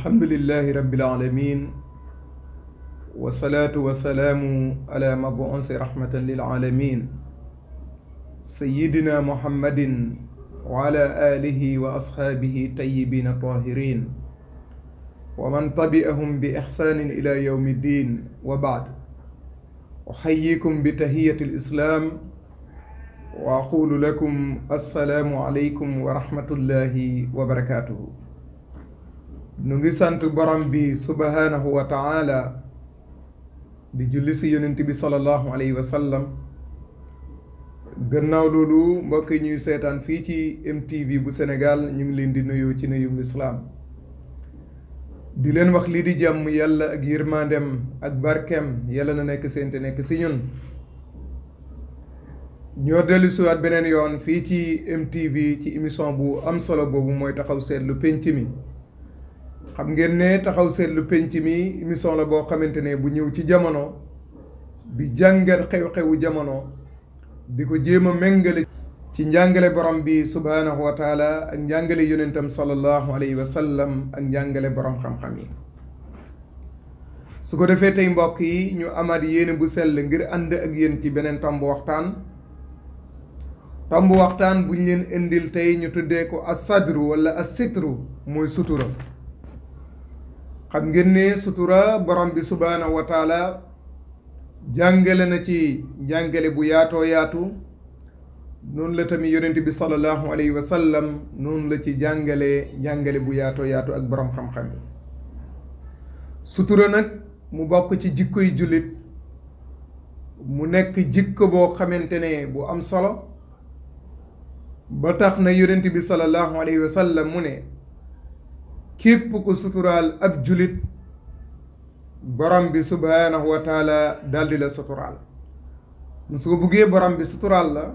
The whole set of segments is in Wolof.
الحمد لله رب العالمين والصلاة والسلام على مبعوث رحمة للعالمين سيدنا محمد وعلى آله وأصحابه طيبين الطاهرين ومن تبعهم بإحسان إلى يوم الدين وبعد أحييكم بتحية الإسلام وأقول لكم السلام عليكم ورحمة الله وبركاته. نغي سانت بروم بي سبحانه وتعالى di julli si yonent bi sallallahu alayhi wa sallam gannaaw loolu mbokk yi ñuy seetaan fii ci MTV bu Sénégal ñu ngi leen di nuyu ci nuyum lislaam di leen wax lii di jàmm yàlla ak yërmandem ak barkeem yàlla na nekk seen te nekk si ñun ñoo dellu siwaat beneen yoon fii ci MTV ci émission bu am solo boobu mooy taxaw seetlu penc mi xam ngeen ne taxaw seetlu penc mi émission la boo xamante ne bu ñëw ci jamono di jàngal xew-xewu jamono di ko jéem a méngale ci njàngale borom bi subhaanahu wa taala ak njàngale yonentam sallallahu alayhi wa sallam ak njàngale borom xam-xam yi su ko defee tey mbokk yi ñu amaat yéene bu sell ngir ànd ak yéen ci beneen tomb waxtaan buñ leen indil tey ñu tuddee ko as-sadru wala as-sitru mooy sutura xam ngeen ne sutura borom bi subhaanahu wa taala jàngale na ci jàngale bu yaatoo yaatu noonu la tamit yonent bi sallallahu alayhi wa sallam noonu la ci jàngale bu yaatoo yaatu ak borom xam-xam yi sutura nag mu bokk ci jikkoy jullit mu nekk jikko boo xamante ne bu am solo ba tax na yonent bi sallallahu alayhi wa sallam mu ne képp ku suturaal ab julit borom bi subhaanahu wa taala daldi la suturaal su ko buggee borom bi suturaal la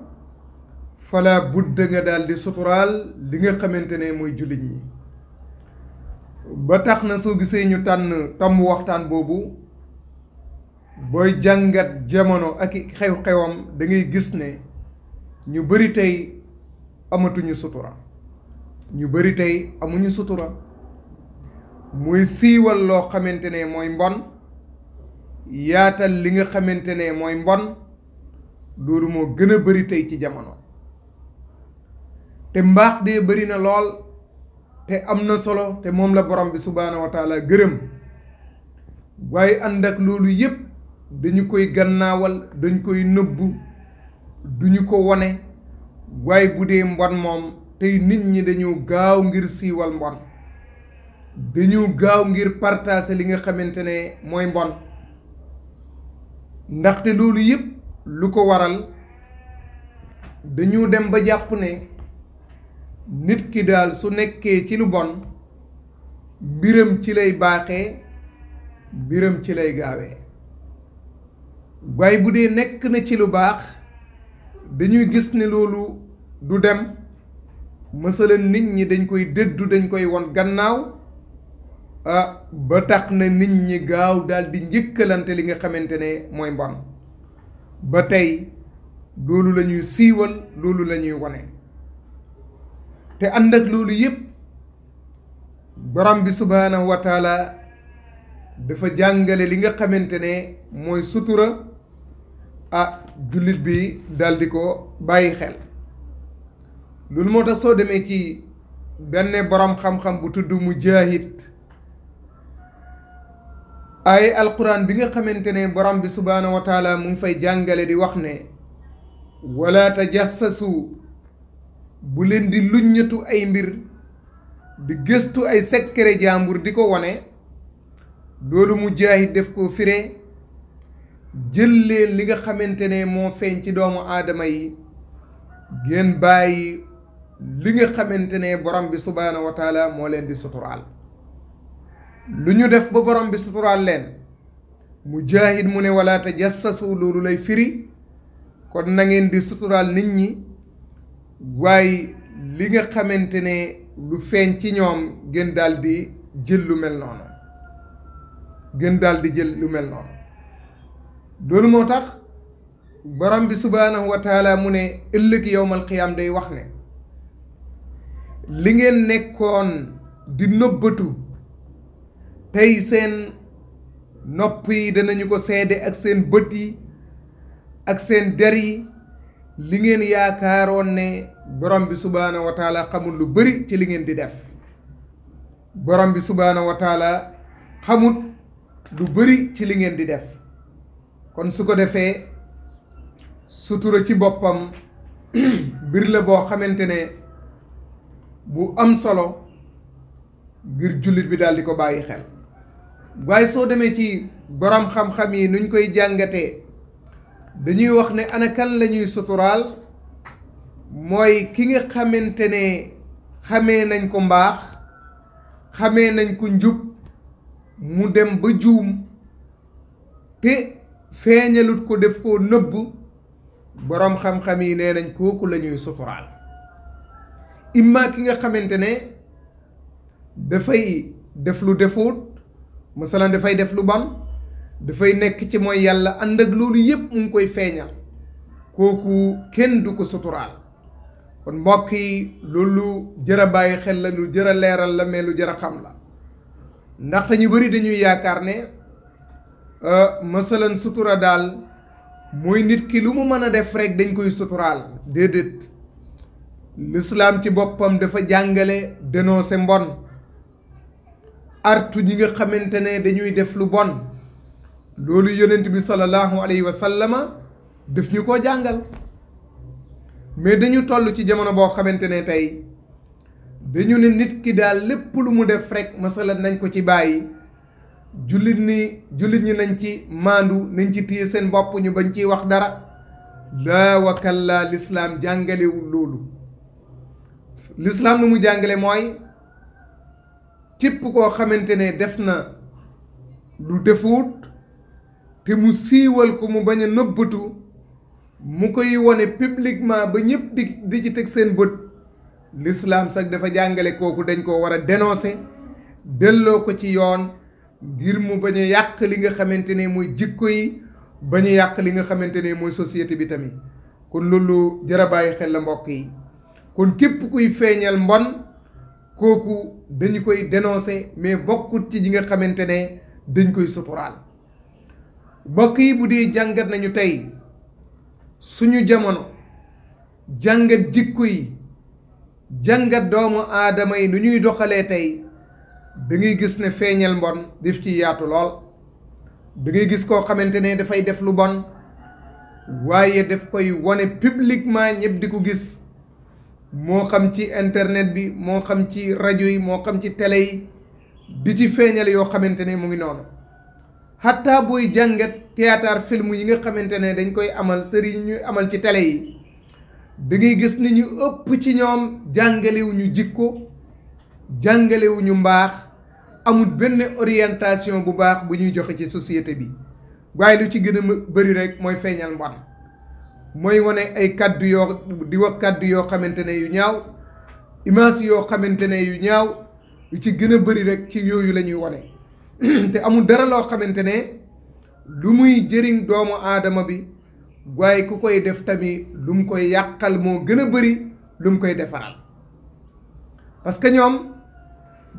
fala budda nga daldi suturaal li nga xamante ne mooy julit ñi ba tax na soo gisee ñu tànn tomb waxtaan boobu booy jàngat jamono ak xew-xewam da ngay gis ne ñu bari tey amatuñu sutura ñu bari tey amuñu sutura muy siiwal loo xamante ne mooy mbon yaatal li nga xamante ne mooy mbon loolu moo gën a bari tey ci jamono te mbaax de bari na lool te am na solo te moom la borom bi subhaanahu wa taala gërëm waaye ànd ak loolu yépp dañu koy gannaawal dañ koy nëbbu duñu ko wone waaye bu dee mbon moom tey nit ñi dañu gaaw ngir siiwal mbon dañu gaaw ngir partager li nga xamante ne mooy mbon ndaxte loolu yépp lu ko waral dañu dem ba jàpp ne nit ki daal su nekkee ci lu bon mbiram ci lay baaxee mbiram ci lay gaawee waaye bu dee nekk na ci lu baax dañuy gis ne loolu du dem masalan nit ñi dañ koy dëddu dañ koy won gannaaw ba tax na nit ñi gaaw daal di njëkkalante li nga xamante ne mooy mbon ba tey loolu la ñuy siiwal loolu la ñuy wone te ànd ak loolu yépp borom bi subhaanahu wa taala dafa jàngale li nga xamante ne mooy sutura jullit bi daal di ko bàyyi xel loolu moo tax soo demee ci benn borom xam-xam bu tudd Mujaahid ay alquran bi nga xamante ne borom bi subhaanahu wa taala mu ngi fay jàngale di wax ne wala tajassasu bu leen di luññatu ay mbir di gëstu ay secret jàmbur di ko wone loolu Mujaahid def ko firee jël leen li nga xamante ne moo feeñ ci doomu aadama yi ngeen bàyyi li nga xamante ne borom bi subhaanahu wa taala moo leen di suturaal lu ñu def ba borom bi suturaal leen Mujaahid mu ne wala tajassasu loolu lay firi kon na ngeen di suturaal nit ñi waaye li nga xamante ne lu feeñ ci ñoom gën daal di jël lu mel noonu loolu moo tax borom bi subhaanahu wa taala mu ne ëllëg yowmal qiyaam day wax ne li ngeen nekkoon di nëbbatu tey seen nopp yi danañu ko seede ak seen bët yi ak seen der yi li ngeen yaakaaroon ne borom bi subhaanahu wa taala xamul lu bari ci li ngeen di def borom bi subhaanahu wa taala xamut lu bari ci li ngeen di def kon su ko defee sutura ci boppam mbir la boo xamante ne bu am solo ngir jullit bi daal di ko bàyyi xel waaye soo demee ci borom xam-xam yi nuñ koy jàngatee dañuy wax ne ana kan la ñuy suturaal mooy ki nga xamante ne xamee nañ ko mbaax xamee nañ ko njub mu dem ba juum te feeñalut ko def ko nëbb boroom xam-xam yi nee nañ kooku la ñuy suturaal imma ki nga xamante ne dafay def lu defuut masalan dafay def lu bon dafay nekk ci mooy yàlla ànd ak loolu yépp mu ngi koy feeñal kooku kenn du ko suturaal kon mbokk yi loolu jër a bàyyi xel la lu jër a leeral la mais lu jër a xam la ndaxte ñu bari dañuy yaakaar ne masalan sutura daal mooy nit ki lu mu mën a def rek dañ koy suturaal déedéet l'islam ci boppam dafa jàngale dénoncer mbon artu ñi nga xamante ne dañuy def lu bon loolu yonent bi sallallahu alayhi wa sallama def ñu ko jàngal mais dañu toll ci jamono boo xamante ne tey dañu ne nit ki daal lépp lu mu def rek masalan nañ ko ci bàyyi jullit ñi nañ ci maandu nañ ci téye seen bopp ñu bañ ciy wax dara laa wakalla lislaam jàngalewul loolu lislaam lu mu jàngale mooy képp koo xamante ne def na lu defuut te mu siiwal ko mu bañ a nëbbatu mu koy wone publiquement ba ñëpp di ci teg seen bët l'islam sax dafa jàngale kooku dañ ko war a dénoncer delloo ko ci yoon ngir mu bañ a yàq li nga xamante ne mooy jikko yi bañ a yàq li nga xamante ne mooy société bi tamit kon loolu jar a bàyyi xel la mbokk yi kon képp kuy feeñal mbon kooku dañu koy dénoncer mais bokkut ci ñi nga xamante ne dañ koy suturaal mbokk yi bu dee jàngat nañu tey suñu jamono jàngat jikko yi jàngat doomu aadama yi nu ñuy doxalee tey da ngay gis ne feeñal mbon def ci yaatu lool da ngay gis koo xamante ne dafay def lu bon waaye daf koy wone publiquement ñëpp di ko gis moo xam ci internet bi moo xam ci rajo yi moo xam ci télé yi di ci feeñal yoo xamante ne mu ngi noonu xataa booy jàngat théâtre film yi nga xamante ne dañ koy amal série ñuy amal ci télé yi da ngay gis ni ñu ëpp ci ñoom jàngalewuñu jikko jàngalewuñu mbaax amul benn orientation bu baax bu ñuy joxe ci société bi waaye lu ci gën a bëri rek mooy feeñal mbon mooy wane ay kaddu yoo di wax kaddu yoo xamante ne yu ñaaw image yoo xamante ne yu ñaaw lu ci gën a bëri rek ci yooyu la ñuy wane te amul dara loo xamante ne lu muy jëriñ doomu aadama bi waaye ku koy def tamit lu mu koy yàqal moo gën a bëri lu mu koy defaral parce que ñoom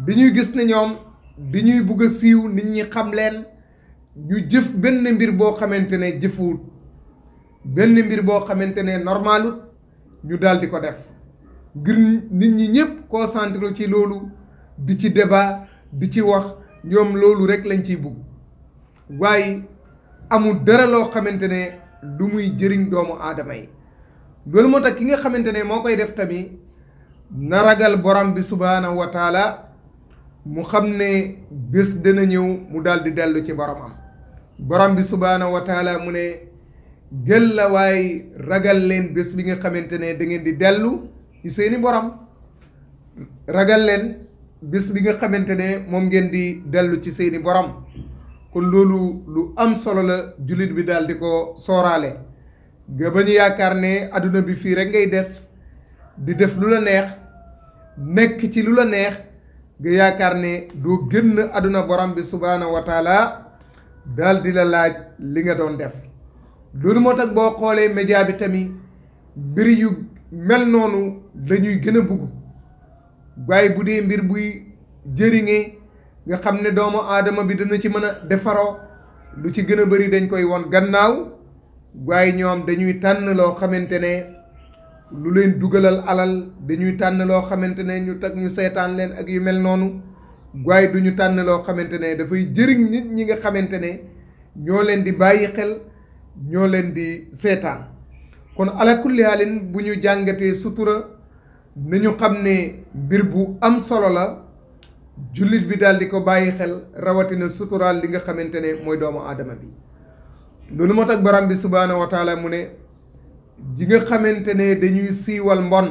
dañuy gis ne ñoom dañuy bugg a siiw nit ñi xam leen ñu jëf benn mbir boo xamante ne jëfuwut benn mbir boo xamante ne normalut ñu daal di ko def ngir nit ñi ñëpp concentré ci loolu di ci débat di ci wax ñoom loolu rek lañ ciy bugg waaye amul dara loo xamante ne lu muy jëriñ doomu aadama yi loolu moo tax ki nga xamante ne moo koy def tamit na ragal borom bi subhaanahu wa taala mu xam ne bés dina ñëw mu daal di dellu ci boromam borom bi subhaanahu wa taala mu ne gël la waaye ragal leen bés bi nga xamante ne da ngeen di dellu ci seeni borom ragal leen bés bi nga xamante ne moom ngeen di dellu ci seeni borom kon loolu lu am solo la jullit bi daal di ko sooraale nga bañu yaakaar ne adduna bi fii rek ngay des di def lu la neex nekk ci lu la neex nga yaakaar ne doo génn adduna borom bi subhaanahu wa taala daal di la laaj li nga doon def loolu moo tax boo xoolee média bi tamit mbir yu mel noonu la ñuy gën a bugg waaye bu dee mbir buy jëriñee nga xam ne doomu aadama bi dana ci mën a defaroo lu ci gën a bari dañ koy won gannaaw waaye ñoom dañuy tànn loo xamante ne lu leen dugalal alal, dañuy tànn loo xamante ne ñu tag ñu seetaan leen ak yu mel noonu waaye duñu tànn loo xamante ne dafay jëriñ nit ñi nga xamante ne ñoo leen di bàyyi xel, ñoo leen di seetaan. kon ala kulli haalin bu ñu jàngatee sutura nañu xam ne mbir bu am solo la, jullit bi daal di ko bàyyi xel, rawatina suturaal li nga xamante ne mooy doomu aadama bi. loolu moo tax borom bi subhaanahu wa taala mu ne ji nga xamante ne dañuy siiwal mbon,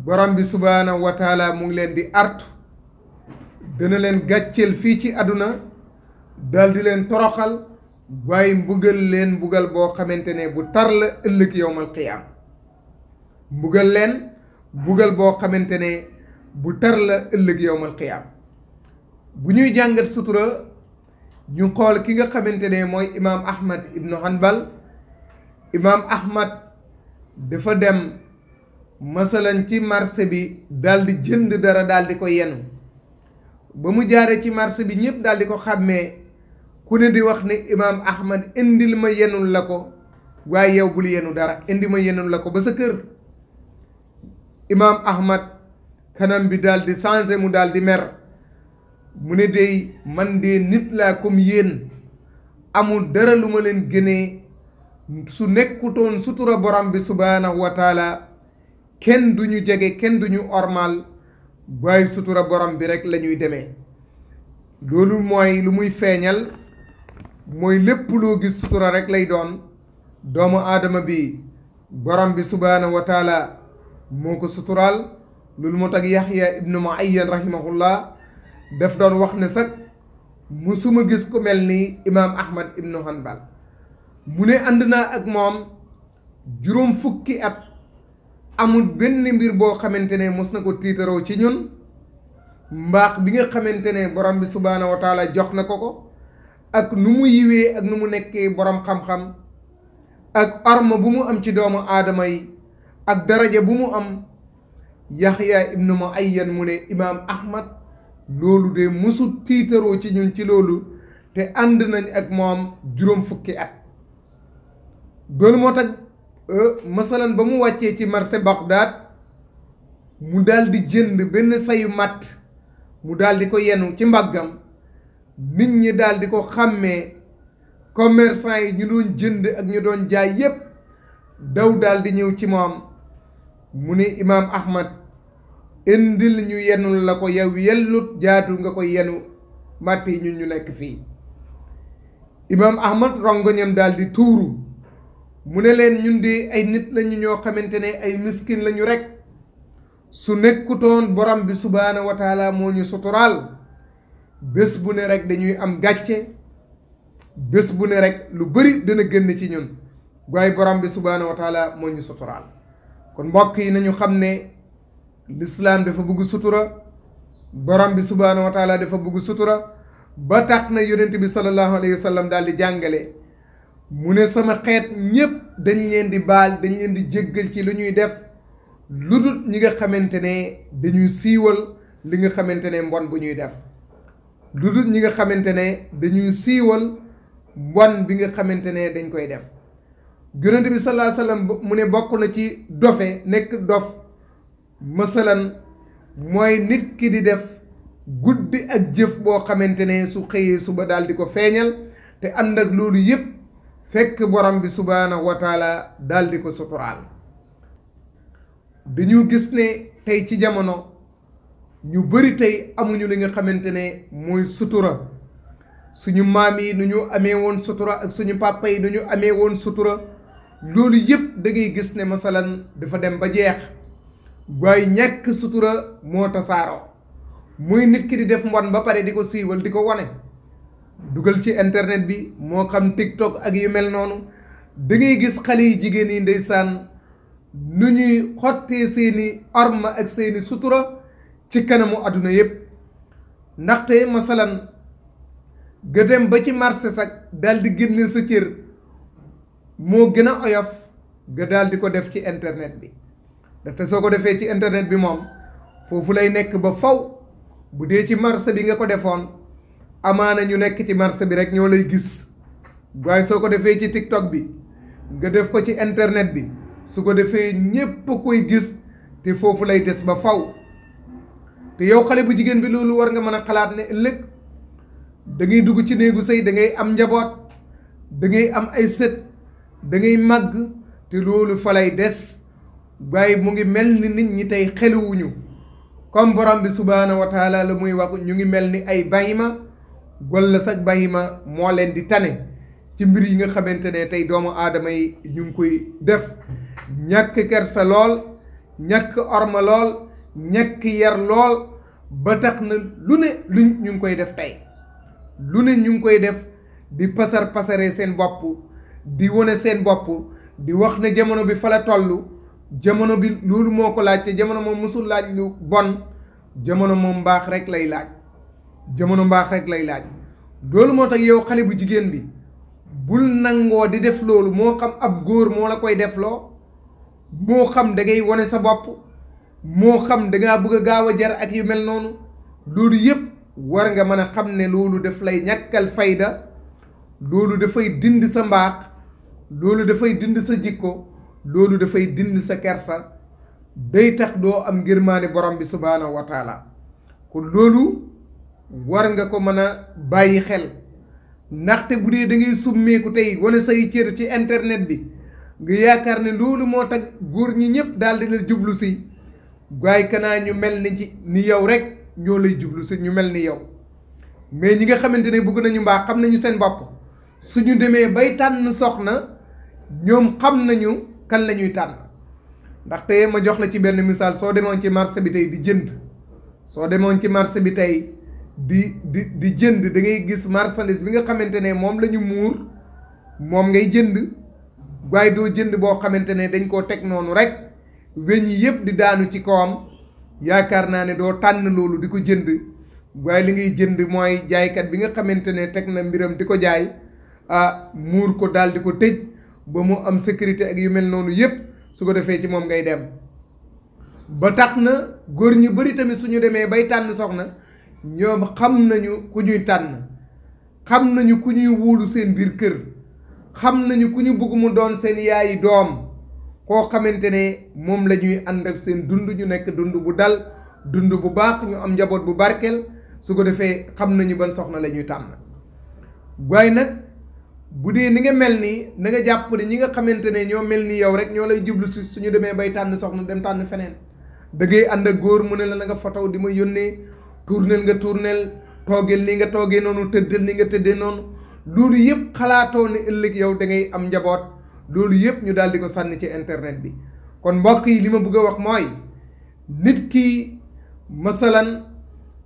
borom bi subhaanahu wa taala mu ngi leen di artu, dana leen gàcceel fii ci àdduna daal di leen toroxal, waaye mbugal leen mbugal boo xamante ne bu tar la ëllëg yowmal qiyaam. mbugal leen mbugal boo xamante ne bu tar la ëllëg yowmal qiyaam. bu ñuy jàngat sutura ñu xool ki nga xamante ne mooy imaam Ahmad ibnu Hanbal. imaam Ahmad dafa dem masalan ci marché bi daal di jënd dara daal di ko yenu, ba mu jaaree ci marché bi ñëpp daal di ko xàmmee, ku ne di wax ne imaam Ahmad indil ma yenul la ko, waaye yow bul yenu dara, indi ma yenul la ko ba sa kër. imaam Ahmad kanam bi daal di changé, mu daal di mer, mu ne dey man de nit laa comme yéen, amul dara lu ma leen gënee. su nekkutoon sutura borom bi subhaanahu wa taala kenn du ñu jege, kenn du ñu ormal, waaye sutura borom bi rek la ñuy demee. loolu mooy lu muy feeñal mooy lépp loo gis sutura rek lay doon. doomu aadama bi borom bi subhaanahu wa taala moo ko suturaal. loolu moo tax Yaxya ibnu Muayyan rahimahullah daf doon wax ne sax musuma gis ku mel ni imaam Ahmad ibnu Hanbal. mu ne ànd naa ak moom juróom fukki at, amul benn mbir boo xamante ne mos na ko tiitaroo ci ñun, mbaax bi nga xamante ne borom bi subhaanahu wa taala jox na ko ak nu mu yiwee ak nu mu nekkee borom xam-xam, ak arma bu mu am ci doomu aadama yi ak daraja bu mu am. Yaxya ibnu Muayyan mu ne imaam Ahmad loolu de mosul tiitaroo ci ñun ci loolu, te ànd nañ ak moom juróom fukki at. loolu moo tax masalan ba mu wàccee ci marché Bagdad mu daal di jënd benn sayu matt, mu daal di ko yenu ci mbaggam, nit ñi daal di ko xàmmee, commerçant yi ñu doon jënd ak ñu doon jaay yépp daw daal di ñëw ci moom. mu ne imaam Ahmad indil ñu yenul la ko, yow yellut jaatu nga ko yenu matt yi ñun ñu nekk fii. imaam Ahmad rongoñam daal di tuuru, mu ne leen ñun di ay nit lañu ñoo xamante ne ay miskin lañu rek, su nekkutoon borom bi subhaanahu wa taala moo ñu suturaal, bés bu ne rek dañuy am gàcce, bés bu ne rek lu bari dana génn ci ñun, waaye borom bi subhaanahu wa taala moo ñu suturaal. kon mbokk yi nañu xam ne lislaam dafa bëgg sutura, borom bi subhaanahu wa taala dafa bëgg sutura, ba tax na yonent bi sallallahu alayhi wa sallam daal di jàngale, mu ne sama xeet ñépp dañ leen di baal, dañ leen di jéggal ci lu ñuy def, lu dul ñi nga xamante ne dañuy siiwal li nga xamante ne mbon bu ñuy def, lu dul ñi nga xamante ne dañuy siiwal mbon bi nga xamante ne dañ koy def. yonent bi sallallahu alayhi wa sallam mu ne bokk na ci dofe nekk dof masalan mooy nit ki di def guddi ak jëf boo xamante ne su xëyee suba daal di ko feeñal, te ànd ak loolu yépp fekk borom bi subhaanahu wa taala daal di ko suturaal. dañu gis ne tey ci jamono ñu bari tey amuñu li nga xamante ne mooy sutura. suñu maam yi nu ñu amee woon sutura ak suñu papa yi nu ñu amee woon sutura, loolu yépp da ngay gis ne masalan dafa dem ba jeex, waaye ñàkk sutura moo tasaaroo. muy nit ki di def mbon ba pare di ko siiwal, di ko wane, dugal ci internet bi, moo xam TikTok ak yu mel noonu. da ngay gis xale yi jigéen yi ndeysaan nu ñuy xottee seeni orma ak seeni sutura ci kanamu àdduna yépp. ndaxte masalan nga dem ba ci marché sax daal di génne sa cër moo gën a oyof nga daal di ko def ci internet bi. ndaxte soo ko defee ci internet bi moom foofu lay nekk ba faw, bu dee ci marché bi nga ko defoon amaana ñu nekk ci marché bi rek ñoo lay gis waaye soo ko defee ci TikTok bi nga def ko ci internet bi su ko defee ñépp koy gis te foofu lay des ba faw te yow xale bu jigéen bi loolu war nga mën a xalaat ne ëllëg da ngay dugg ci néegu sëy da ngay am njaboot da ngay am ay sët da ngay màgg te loolu fa lay des waaye mu ngi mel ni nit ñi tey xeluwuñu comme borom bi subhaanahu wa taala la muy wax ñu ngi mel ni ay bahima walla sax bahima moo leen di tane ci mbir yi nga xamante ne tey doomu aadama yi ñu ngi koy def ñàkk kersa lool ñàkk orma lool ñàkk yar lool ba tax na lu ne luñ ñu ngi koy def tey lu ne ñu ngi koy def di pasaree seen bopp di wone seen bopp di wax ne jamono bi fa la toll jamono bi loolu moo ko laaj te jamono moom mësul laaj lu bon jamono moom mbaax rek lay laaj jamono mbaax rek lay laaj loolu moo tax yow xale bu jigéen bi bul nangoo di def loolu moo xam ab góor moo la koy defloo moo xam da ngay wane sa bopp moo xam da ngaa bëgg a gaaw a jar ak yu mel noonu loolu yëpp war nga mën a xam ne loolu daf lay ñàkkal fayda loolu dafay dind sa mbaax loolu dafay dind sa jikko loolu dafay dind sa kersa day tax doo am ngërmaane borom bi subhaanahu wa taala kon loolu war nga ko mën a bàyyi xel ndaxte bu dee da ngay summeeku tey wane say cër ci internet bi nga yaakaar ne loolu moo tax góor ñi ñëpp daal di la jublu si waaye kanaa ñu mel ni yow rek ñoo lay jublu si ñu mel ni yow mais ñi nga xamante ne bëgg nañu mbaax xam nañu seen bopp suñu demee bay tànn soxna ñoom xam nañu kan la ñuy tànn ndaxte ma jox la ci benn misaal soo demoon ci marché bi tey di jënd soo demoon ci marché bi tey di jënd da ngay gis marchandise bi nga xamante ne moom la ñu muur moom ngay jënd waaye doo jënd boo xamante ne dañ koo teg noonu rek weñ yi yëpp di daanu ci kawam yaakaar naa ne doo tànn loolu di ko jënd waaye li ngay jënd mooy jaaykat bi nga xamante ne teg na mbiram di ko jaay muur ko daal di ko tëj ba mu am sécurité ak yu mel noonu yëpp su ko defee ci moom ngay dem ba tax na góor ñu bari tamit suñu demee bay tànn soxna ñoom xam nañu ku ñuy tànn xam nañu ku ñuy wóolu seen biir kër xam nañu ku ñu bëgg mu doon seen yaayi doom koo xamante ne moom la ñuy àndal seen dund ñu nekk dund bu dal dund bu baax ñu am njaboot bu barkeel su ko defee xam nañu ban soxna la ñuy tànn waaye nag bu dee ni nga mel nii na nga jàpp ne ñi nga xamante ne ñoo mel ni yow rek ñoo lay jublu si suñu demee bay tànn soxna dem tànn feneen da ngay ànd ak góor mu ne la na nga fotow di ma yónnee tournel nga tournel toogeel ni nga toogee noonu tëddal ni nga tëddee noonu loolu yëpp xalaatoo ne ëllëg yow da ngay am njaboot loolu yëpp ñu daal di ko sànni ci internet bi kon mbokk yi li ma bëgg a wax mooy nit ki masalan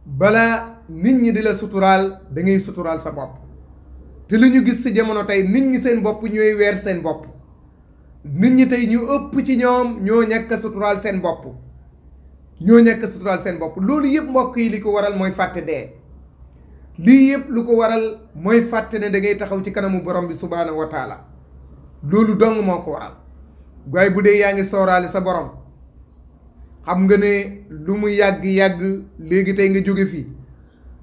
balaa nit ñi di la suturaal da ngay suturaal sa bopp te li ñu gis ci jamono tey nit ñi seen bopp ñooy weer seen bopp nit ñi tey ñu ëpp ci ñoom ñoo ñàkk a suturaal seen bopp loolu yëpp mbokk yi li ko waral mooy fàtte dee lii yëpp lu ko waral mooy fàtte ne da ngay taxaw ci kanamu borom bi subhaanahu wa taala loolu dong moo ko waral waaye bu dee yaa ngi sooraale sa borom xam nga ne lu mu yàgg-yàgg léegi tey nga jóge fii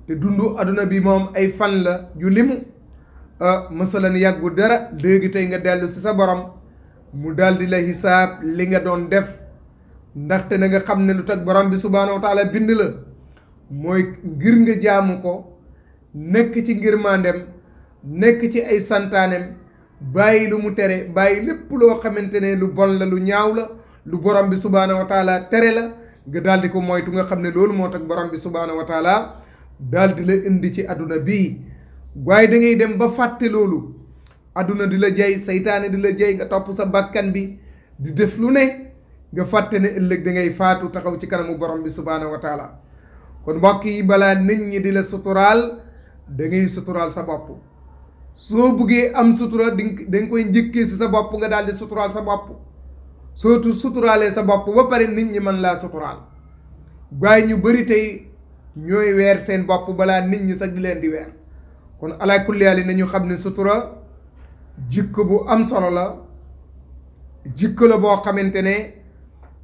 te dundu aduna bi moom ay fan la yu limu masalan yàggu dara léegi tey nga dellu si sa borom mu daldi la hisaab li nga doon def ndaxte na nga xam ne lu tax borom bi subhaanahu wa taala bind la mooy ngir nga jaamu ko nekk ci ngirmaandem nekk ci ay santaanem bàyyi lu mu tere bàyyi lépp loo xamante ne lu bon la lu ñaaw la lu borom bi subhaanahu wa taala tere la nga daal di ko moytu nga xam ne loolu moo tax borom bi subhaanahu wa taala daal di la indi ci adduna bii waaye da ngay dem ba fàtte loolu adduna di la jay saytaane di la jay nga topp sa bakkan bi di def lu ne nga fàtte ne ëllëg da ngay faatu taxaw ci kanamu borom bi subhaanahu wa taala kon mbokk yi balaa nit ñi di la suturaal da ngay suturaal sa bopp soo buggee am sutura da nga koy njëkkee si sa bopp nga daal di suturaal sa bopp soo suturaalee sa bopp ba pare nit ñi mën laa suturaal waaye ñu bëri tey ñooy weer seen bopp balaa nit ñi sax di leen di weer kon ala kulli haal nañu xam ne sutura jikko bu am solo la jikko la boo xamante ne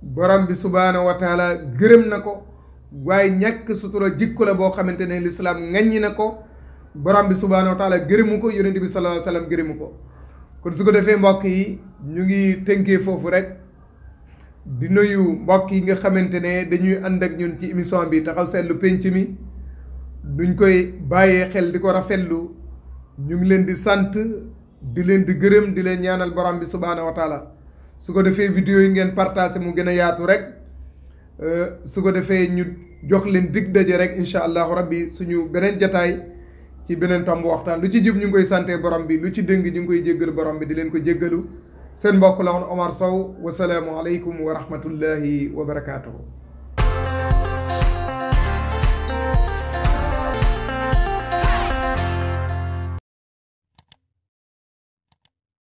borom bi subhaanahu wa taala gërëm na ko waaye ñàkk sutura jikko la boo xamante ne lislaam ŋaññi na ko borom bi subhaanahu wa taala gërëmu ko yonent bi sallallahu alayhi wa sallam gërëmu ko kon su ko defee mbokk yi ñu ngi tënkee foofu rek di nuyu mbokk yi nga xamante ne dañuy ànd ak ñun ci émission bi taxaw seetlu penc mi duñ koy bàyyee xel di ko rafetlu ñu ngi leen di sant di leen di gërëm di leen ñaanal borom bi subhaanahu wa taala su ko defee vidéo yi ngeen partagé mu gën a yaatu rek su ko defee ñu jox leen dig daje rek incha allahu rabbi suñu beneen jataay ci beneen tomb waxtaan lu ci jub ñu ngi koy sante borom bi lu ci dëng ñu ngi koy jéggalu borom bi di leen ko jéggalu seen mbokk la woon Omar Sow wasalaamu aleykum wa rahmatullahi wa barakaatuhu